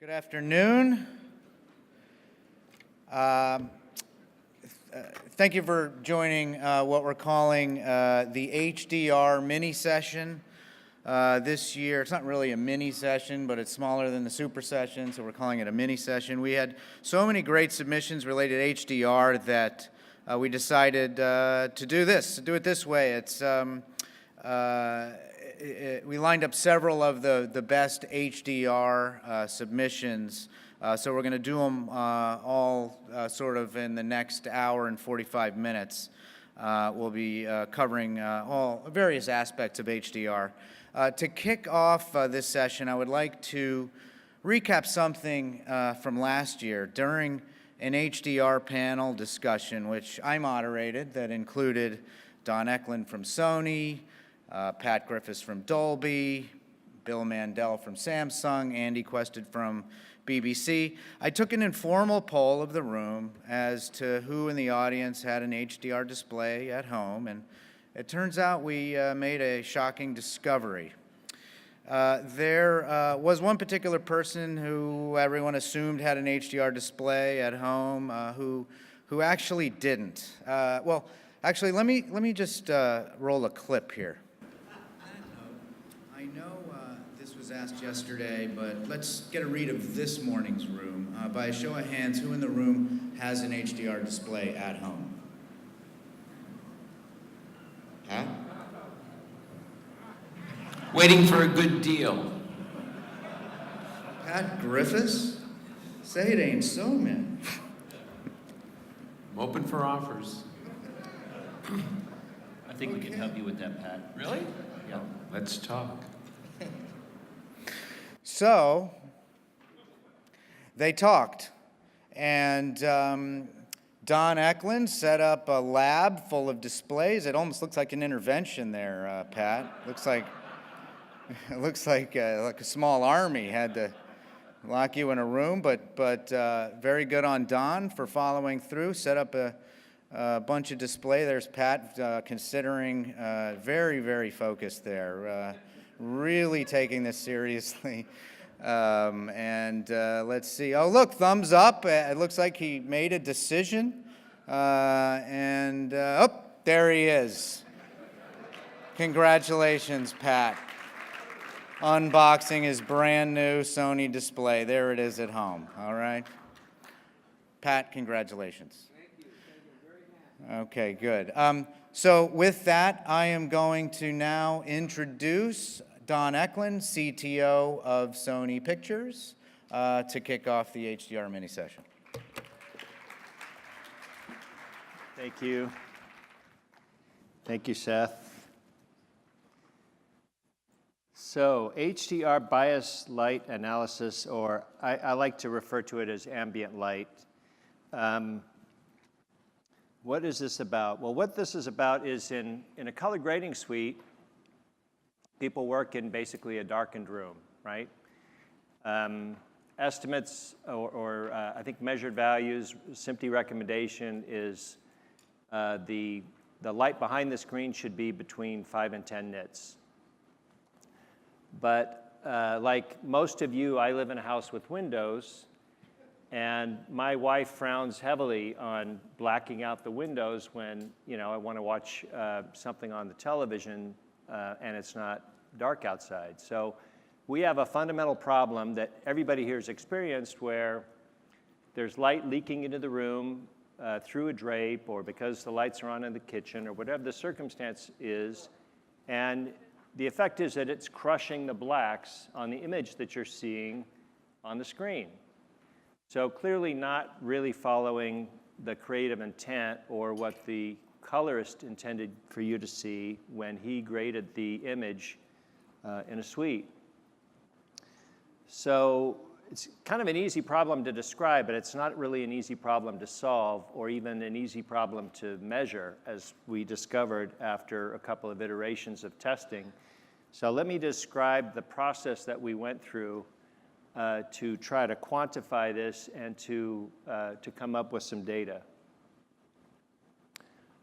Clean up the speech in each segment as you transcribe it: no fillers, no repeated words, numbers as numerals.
Good afternoon. Thank you for joining what we're calling the HDR mini session this year. It's not really a mini session, but it's smaller than the super session, so we're calling it a mini session. We had so many great submissions related to HDR that we decided to do it this way. It's we lined up several of the best HDR submissions, so we're going to do them all sort of in the next hour and 45 minutes. We'll be covering all various aspects of HDR. To kick off this session, I would like to recap something from last year during an HDR panel discussion, which I moderated, that included Don Eklund from Sony, Pat Griffiths from Dolby, Bill Mandel from Samsung, Andy Quested from BBC. I took an informal poll of the room as to who in the audience had an HDR display at home, and it turns out we made a shocking discovery. There was one particular person who everyone assumed had an HDR display at home who actually didn't. Well, actually, let me just roll a clip here. I know this was asked yesterday, but let's get a read of this morning's room. By a show of hands, who in the room has an HDR display at home? Pat? Waiting for a good deal. Pat Griffiths? Say it ain't so, man. I'm open for offers. I think we can help you with that, Pat. Really? Yeah. Let's talk. So, they talked, and Don Eklund set up a lab full of displays. It almost looks like an intervention there, Pat. It looks like a small army had to lock you in a room, but very good on Don for following through. Set up a bunch of display. There's Pat considering, very, very focused there, really taking this seriously. Let's see. Oh, look, thumbs up. It looks like he made a decision. Oh, there he is. Congratulations, Pat. Unboxing his brand new Sony display. There it is at home. All right. Pat, congratulations. Thank you. Very happy. Okay, good. So with that, I am going to now introduce Don Eklund, CTO of Sony Pictures, to kick off the HDR mini session. Thank you. Thank you, Seth. So HDR bias light analysis, or I like to refer to it as ambient light. What is this about? Well, what this is about is in a color grading suite, people work in basically a darkened room, right? Estimates or I think measured values, SMPTE recommendation is the light behind the screen should be between 5 and 10 nits. But like most of you, I live in a house with windows, and my wife frowns heavily on blacking out the windows when I want to watch something on the television and it's not dark outside. So we have a fundamental problem that everybody here has experienced where there's light leaking into the room through a drape or because the lights are on in the kitchen or whatever the circumstance is, and the effect is that it's crushing the blacks on the image that you're seeing on the screen. So clearly not really following the creative intent or what the colorist intended for you to see when he graded the image in a suite. So it's kind of an easy problem to describe, but it's not really an easy problem to solve or even an easy problem to measure, as we discovered after a couple of iterations of testing. So let me describe the process that we went through to try to quantify this and to come up with some data.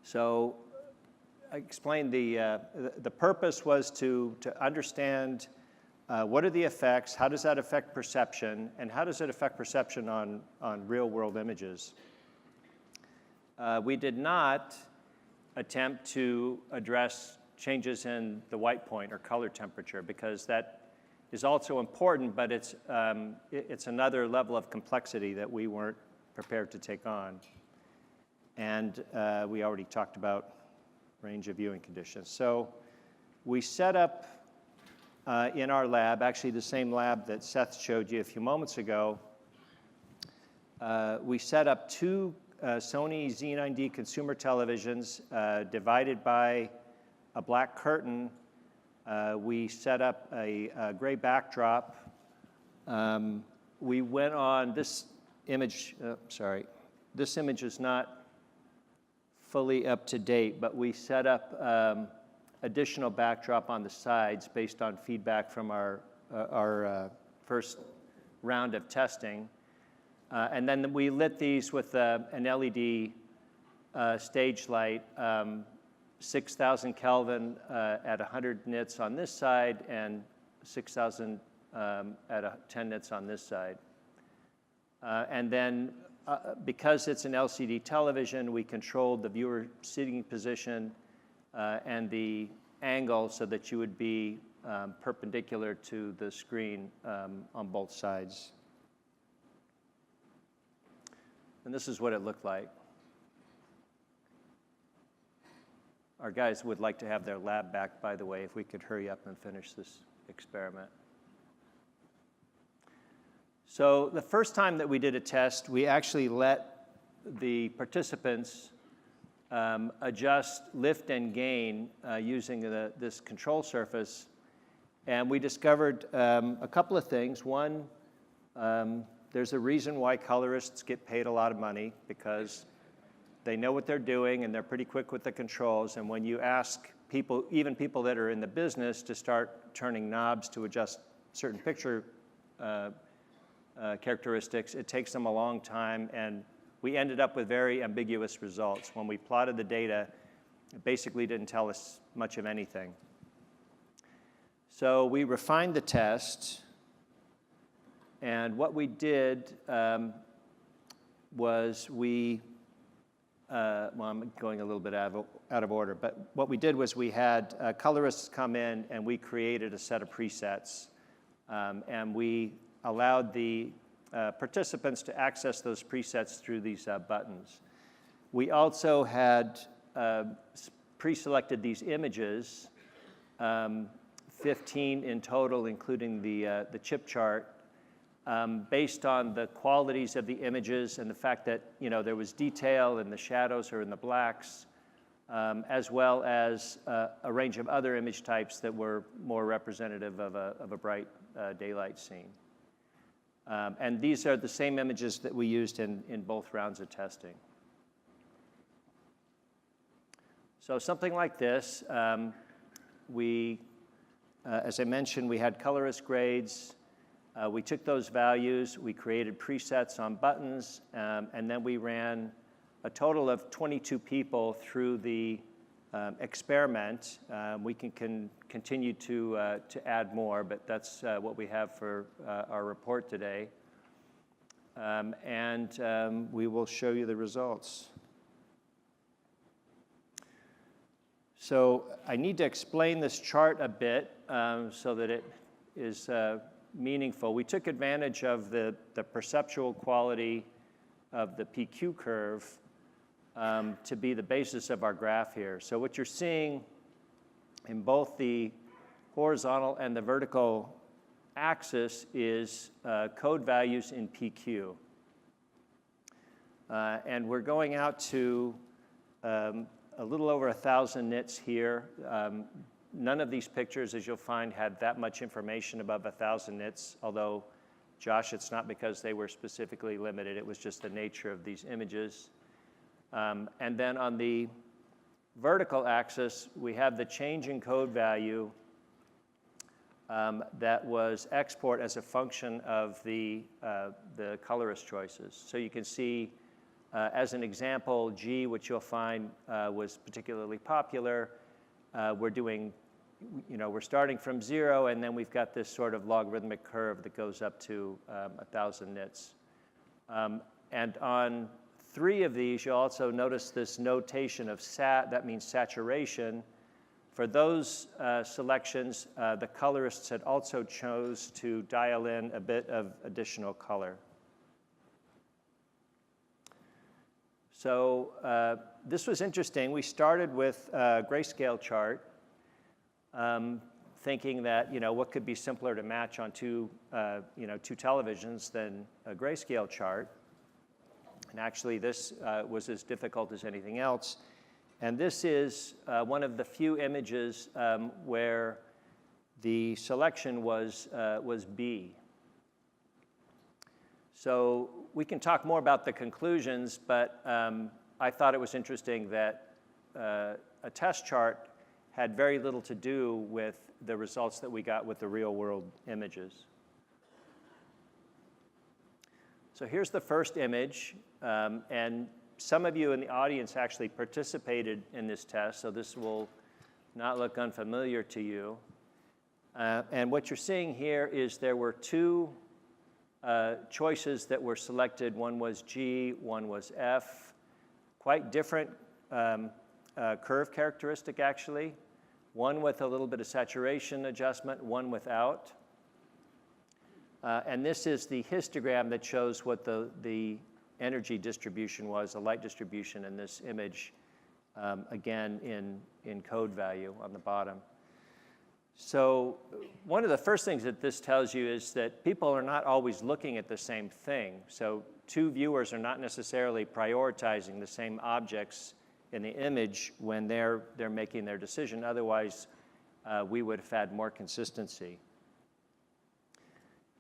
So I explained the purpose was to understand What are the effects? How does that affect perception? And how does it affect perception on real-world images? We did not attempt to address changes in the white point or color temperature, because that is also important, but it's another level of complexity that we weren't prepared to take on. And we already talked about range of viewing conditions. So we set up in our lab, actually the same lab that Seth showed you a few moments ago, we set up two Sony Z9D consumer televisions divided by a black curtain. We set up a gray backdrop. We went on this image, this image is not fully up to date, but we set up additional backdrop on the sides based on feedback from our first round of testing. And then we lit these with an LED stage light, 6,000 Kelvin at 100 nits on this side, and 6,000 at 10 nits on this side. And then because it's an LCD television, we controlled the viewer seating position and the angle so that you would be perpendicular to the screen on both sides. And this is what it looked like. Our guys would like to have their lab back, by the way, if we could hurry up and finish this experiment. So the first time that we did a test, we actually let the participants adjust lift and gain using this control surface. And we discovered a couple of things. One, there's a reason why colorists get paid a lot of money, because they know what they're doing and they're pretty quick with the controls. And when you ask people, even people that are in the business, to start turning knobs to adjust certain picture characteristics, it takes them a long time, and we ended up with very ambiguous results. When we plotted the data, it basically didn't tell us much of anything. So we refined the test, and what we did was well, I'm going a little bit out of order, but what we did was we had colorists come in and we created a set of presets, and we allowed the participants to access those presets through these buttons. We also had pre-selected these images, 15 in total, including the chip chart, based on the qualities of the images and the fact that there was detail in the shadows or in the blacks, as well as a range of other image types that were more representative of a bright daylight scene. And these are the same images that we used in both rounds of testing. So something like this, as I mentioned, we had colorist grades. We took those values, we created presets on buttons, and then we ran a total of 22 people through the experiment. We can continue to add more, but that's what we have for our report today. And we will show you the results. So I need to explain this chart a bit so that it is meaningful. We took advantage of the perceptual quality of the PQ curve to be the basis of our graph here. So what you're seeing in both the horizontal and the vertical axis is code values in PQ. And we're going out to a little over 1,000 nits here. None of these pictures, as you'll find, had that much information above 1,000 nits, although, Josh, it's not because they were specifically limited. It was just the nature of these images. And then on the vertical axis, we have the change in code value that was export as a function of the colorist choices. So you can see, as an example, G, which you'll find was particularly popular. We're doing we're starting from 0, and then we've got this sort of logarithmic curve that goes up to 1,000 nits. And on 3 of these, you'll also notice this notation of sat, that means saturation. For those selections, the colorists had also chose to dial in a bit of additional color. So this was interesting. We started with a grayscale chart, thinking that, what could be simpler to match on two televisions than a grayscale chart. And actually, this was as difficult as anything else. And this is one of the few images where the selection was B. So we can talk more about the conclusions, but I thought it was interesting that a test chart had very little to do with the results that we got with the real-world images. So here's the first image, and some of you in the audience actually participated in this test, so this will not look unfamiliar to you. And what you're seeing here is there were 2 choices that were selected. One was G, one was F. Quite different curve characteristic, actually. One with a little bit of saturation adjustment, one without. And this is the histogram that shows what the energy distribution was, the light distribution in this image, again in code value on the bottom. So one of the first things that this tells you is that people are not always looking at the same thing. So 2 viewers are not necessarily prioritizing the same objects in the image when they're making their decision. Otherwise, we would have had more consistency.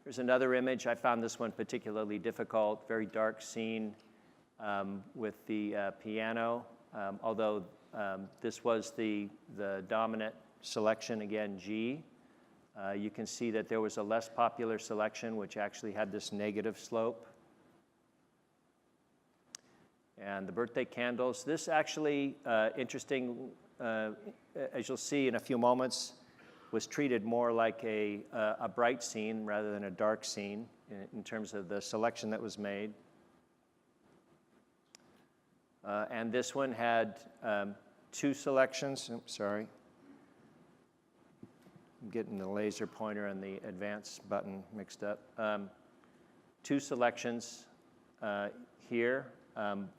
Here's another image. I found this one particularly difficult, very dark scene with the piano, although this was the dominant selection, again, G. You can see that there was a less popular selection, which actually had this negative slope. And the birthday candles. This actually, interesting, as you'll see in a few moments, was treated more like a bright scene rather than a dark scene in terms of the selection that was made. And this one had 2 selections. Oops, sorry. I'm getting the laser pointer and the advance button mixed up. 2 selections here,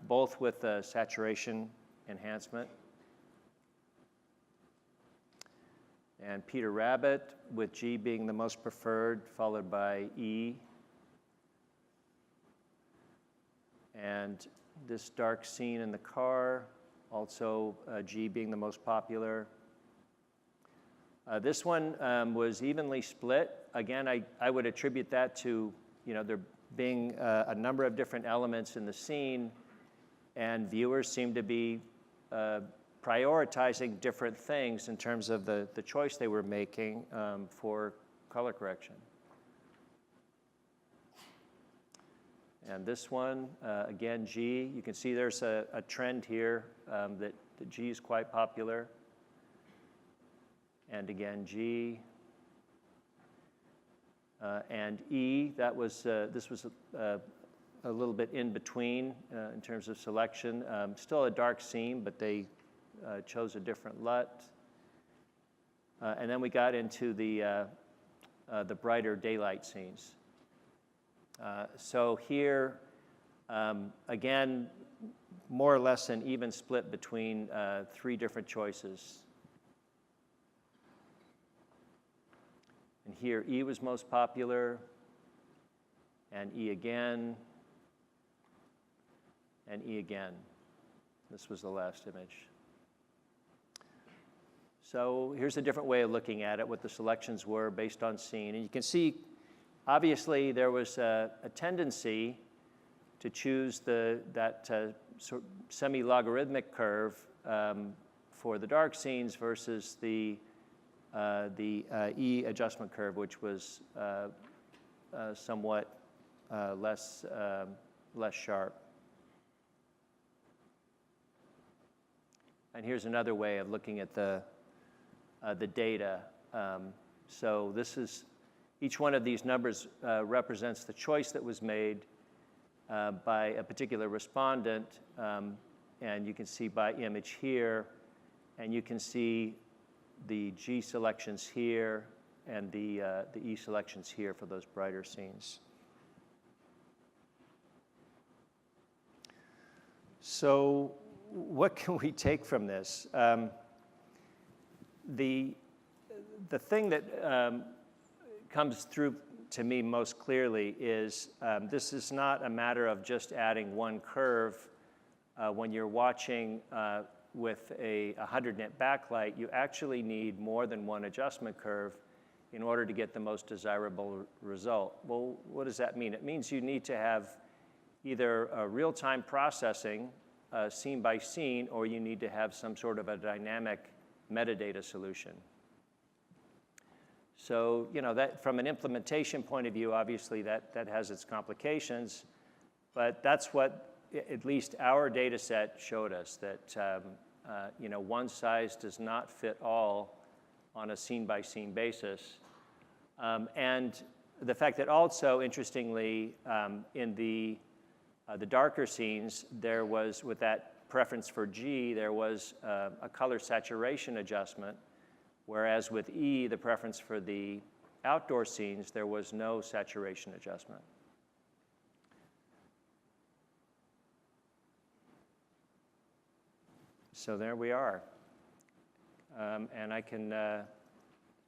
both with saturation enhancement. And Peter Rabbit, with G being the most preferred, followed by E. And this dark scene in the car, also G being the most popular. This one was evenly split. Again, I would attribute that to there being a number of different elements in the scene, and viewers seem to be prioritizing different things in terms of the choice they were making for color correction. And this one, again, G. You can see there's a trend here that G is quite popular. And again, G. And E, this was a little bit in between in terms of selection. Still a dark scene, but they chose a different LUT. And then we got into the brighter daylight scenes. So here, again, more or less an even split between 3 different choices. And here, E was most popular, and E again, and E again. This was the last image. So here's a different way of looking at it, what the selections were based on scene. And you can see, obviously, there was a tendency to choose that sort of semi-logarithmic curve for the dark scenes versus the E adjustment curve, which was somewhat less sharp. And here's another way of looking at the the data. So this is, each one of these numbers represents the choice that was made by a particular respondent, and you can see by image here, and you can see the G selections here and the E selections here for those brighter scenes. So what can we take from this? The thing that comes through to me most clearly is this is not a matter of just adding one curve. When you're watching with a 100-nit backlight, you actually need more than one adjustment curve in order to get the most desirable result. Well, what does that mean? It means you need to have either a real-time processing, scene by scene, or you need to have some sort of a dynamic metadata solution. So, you know, that from an implementation point of view, obviously that has its complications, but that's what at least our data set showed us, that you know, one size does not fit all on a scene-by-scene basis. And the fact that also, interestingly, in the darker scenes, there was, with that preference for G, there was a color saturation adjustment, whereas with E, the preference for the outdoor scenes, there was no saturation adjustment. So there we are. And I can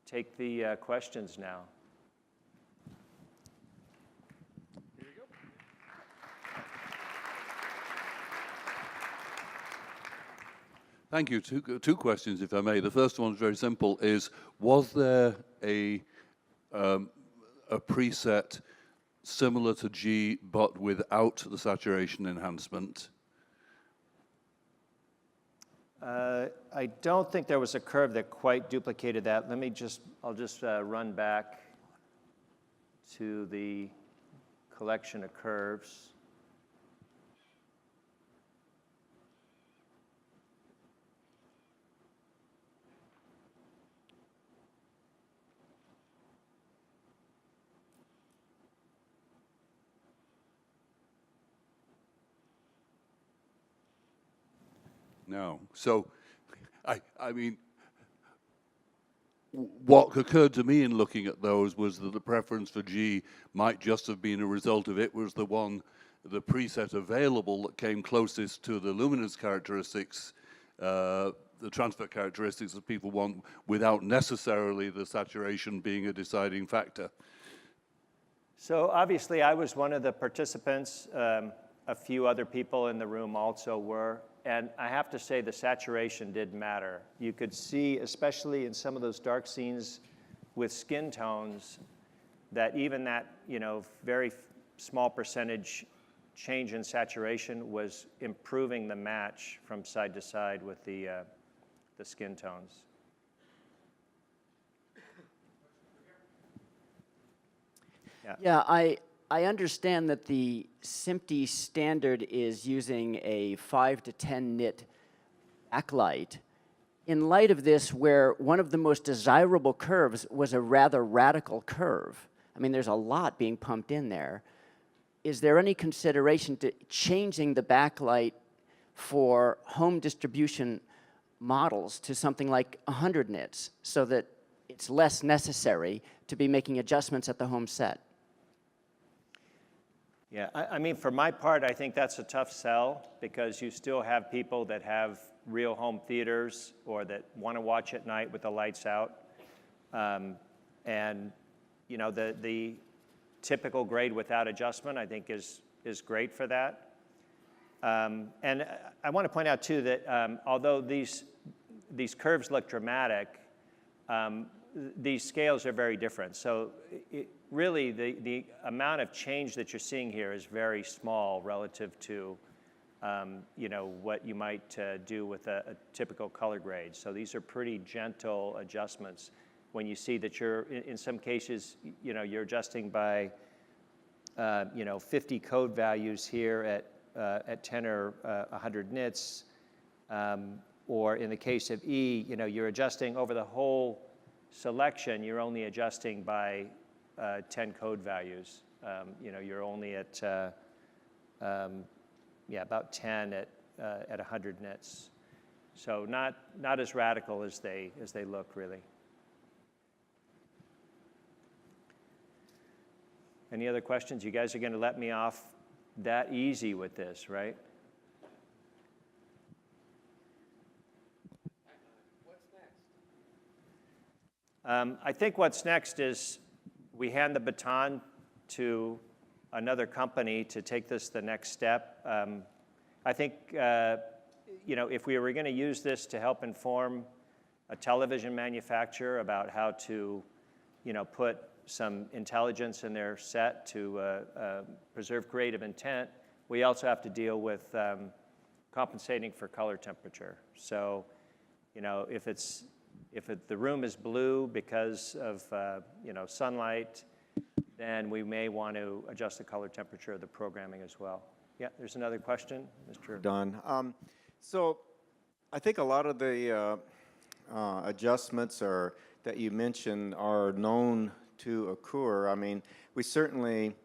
take the questions now. Here you go. Thank you. Two questions, if I may. The first one is very simple, is was there a preset similar to G but without the saturation enhancement? I don't think there was a curve that quite duplicated that. I'll just run back to the collection of curves. No. So, I mean, what occurred to me in looking at those was that the preference for G might just have been a result of it was the preset available that came closest to the luminance characteristics, the transfer characteristics that people want, without necessarily the saturation being a deciding factor. So obviously I was one of the participants. A few other people in the room also were. And I have to say the saturation did matter. You could see, especially in some of those dark scenes with skin tones, that even that, you know, very small percentage change in saturation was improving the match from side to side with the skin tones. Yeah, I understand that the SMPTE standard is using a 5 to 10 nit backlight. In light of this, where one of the most desirable curves was a rather radical curve, I mean, there's a lot being pumped in there. Is there any consideration to changing the backlight for home distribution models to something like 100 nits so that it's less necessary to be making adjustments at the home set? Yeah, I mean, for my part, I think that's a tough sell because you still have people that have real home theaters or that want to watch at night with the lights out. And, you know, the typical grade without adjustment, I think, is great for that. And I want to point out, too, that although these curves look dramatic, these scales are very different. So really, the amount of change that you're seeing here is very small relative to you know, what you might do with a typical color grade. So these are pretty gentle adjustments. When you see that you're, in some cases, you know, you're adjusting by, you know, 50 code values here at 10 or 100 nits, Or in the case of E, you know, you're adjusting over the whole selection, you're only adjusting by 10 code values. You know, you're only at, yeah, about 10 at 100 nits. So not as radical as they look, really. Any other questions? You guys are going to let me off that easy with this, right? I think what's next is we hand the baton to another company to take this the next step. I think, you know, if we were going to use this to help inform a television manufacturer about how to, you know, put some intelligence in their set to preserve creative intent, we also have to deal with compensating for color temperature. So, you know, if the room is blue because of you know, sunlight, then we may want to adjust the color temperature of the programming as well. Yeah, there's another question, Mr. Don. So I think a lot of the adjustments that you mentioned are known to occur. I mean, we certainly,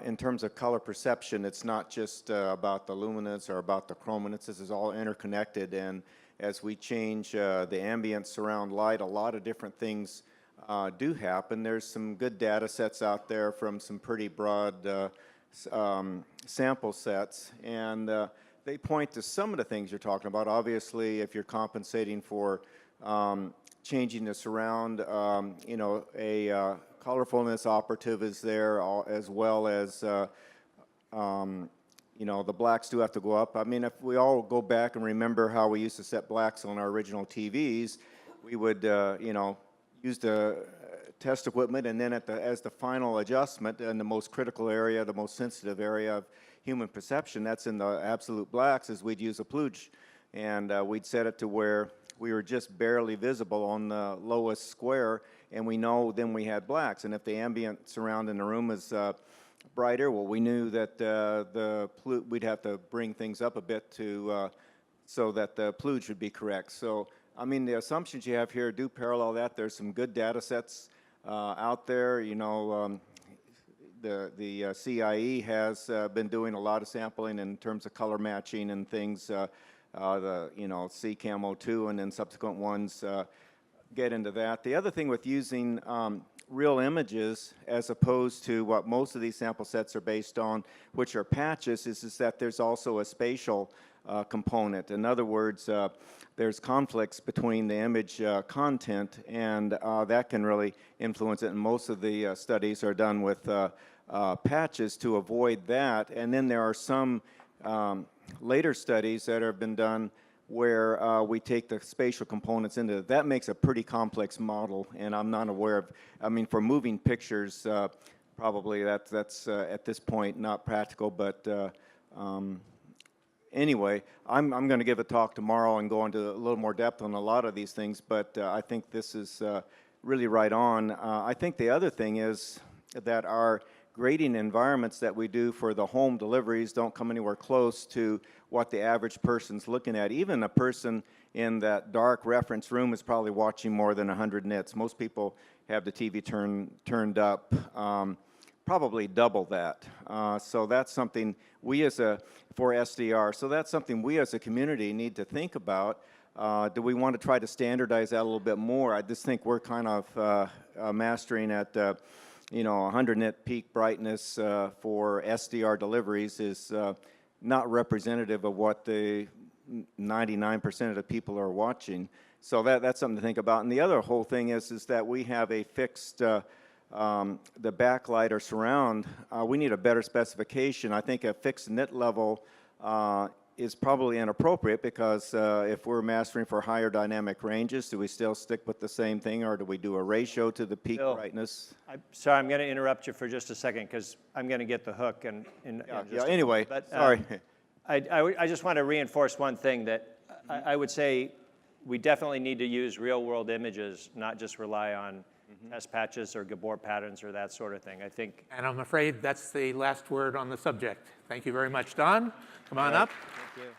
in terms of color perception, it's not just about the luminance or about the chrominance. This is all interconnected, and as we change the ambient surround light, a lot of different things do happen. There's some good data sets out there from some pretty broad sample sets, and they point to some of the things you're talking about. Obviously, if you're compensating for changing the surround, you know, a colorfulness operative is there, as well as you know, the blacks do have to go up. I mean, if we all go back and remember how we used to set blacks on our original TVs, we would, you know, use the test equipment, and then as the final adjustment in the most critical area, the most sensitive area of human perception, that's in the absolute blacks, is we'd use a plooge. And we'd set it to where we were just barely visible on the lowest square, and we know then we had blacks. And if the ambient surround in the room is brighter, well, we knew that we'd have to bring things up a bit to so that the plooge would be correct. So, I mean, the assumptions you have here do parallel that. There's some good data sets out there. You know, the CIE has been doing a lot of sampling in terms of color matching and things. The, you know, CCAM02 and then subsequent ones get into that. The other thing with using real images as opposed to what most of these sample sets are based on, which are patches, is that there's also a spatial component. In other words, there's conflicts between the image content, and that can really influence it. And most of the studies are done with patches to avoid that. And then there are some later studies that have been done where we take the spatial components into it. That makes a pretty complex model, and I'm not aware of, I mean, for moving pictures, probably that's at this point not practical, but anyway, I'm going to give a talk tomorrow and go into a little more depth on a lot of these things, but I think this is really right on. I think the other thing is that our grading environments that we do for the home deliveries don't come anywhere close to what the average person's looking at. Even a person in that dark reference room is probably watching more than 100 nits. Most people have the TV turned up probably double that. So that's something we for SDR, so that's something we as a community need to think about. Do we want to try to standardize that a little bit more? I just think we're kind of mastering at you know, 100 nit peak brightness for SDR deliveries is not representative of what the 99% of the people are watching. So that's something to think about. And the other whole thing is that we have a fixed, the backlight or surround, we need a better specification. I think a fixed nit level is probably inappropriate because if we're mastering for higher dynamic ranges, do we still stick with the same thing, or do we do a ratio to the peak brightness? Sorry, I'm going to interrupt you for just a second because I'm going to get the hook. Anyway, but, sorry. I just want to reinforce one thing that I would say we definitely need to use real-world images, not just rely on test patches or Gabor patterns or that sort of thing. I think. And I'm afraid that's the last word on the subject. Thank you very much, Don. Come on up. Thank you.